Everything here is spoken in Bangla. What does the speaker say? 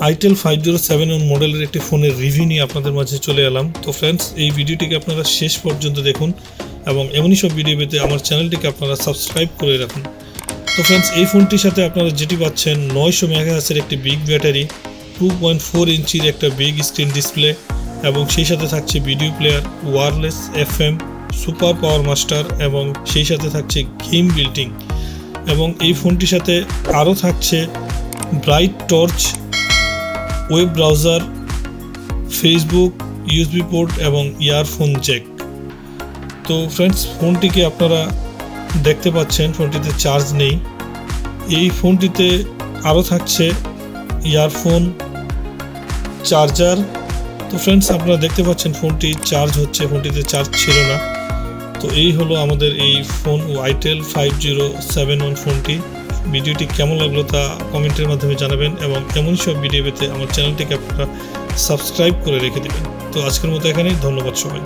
Itel 507 মডেলের একটি ফোনের রিভিউ নিয়ে আপনাদের মাঝে চলে এলাম। তো ফ্রেন্ডস, এই ভিডিওটিকে আপনারা শেষ পর্যন্ত দেখুন এবং এমনই সব ভিডিও পেতে আমার চ্যানেলটিকে আপনারা সাবস্ক্রাইব করে রাখুন। তো ফ্রেন্ডস, এই ফোনটির সাথে আপনারা যেটি পাচ্ছেন 900 মেগাহার্জের একটি বিগ ব্যাটারি, 2.4 ইঞ্চির একটা বিগ স্ক্রিন ডিসপ্লে এবং সেই সাথে থাকছে video player, wireless FM, super power master এবং সেই সাথে থাকছে গেম বিল্ডিং। এবং এই ফোনটির সাথে আরও থাকছে bright torch, web browser, Facebook, USB port এবং ইয়ারফোন জ্যাক। তো ফ্রেন্ডস, ফোনটিকে আপনারা দেখতে পাচ্ছেন ফোনটিতে চার্জ নেই। এই ফোনটিতে আরও থাকছে ইয়ারফোন, চার্জার। তো ফ্রেন্ডস, আপনারা দেখতে পাচ্ছেন ফোনটি চার্জ হচ্ছে, ফোনটিতে চার্জ ছিল না। তো এই হলো আমাদের এই ফোন Itel 5071 ফোনটি। ভিডিওটি কেমন লাগলো তা কমেন্টের মাধ্যমে জানাবেন এবং এমন সব ভিডিও পেতে আমার চ্যানেলটিকে আপনারা সাবস্ক্রাইব করে রেখে দেবেন। তো আজকের মতো এখানেই, ধন্যবাদ সবাই।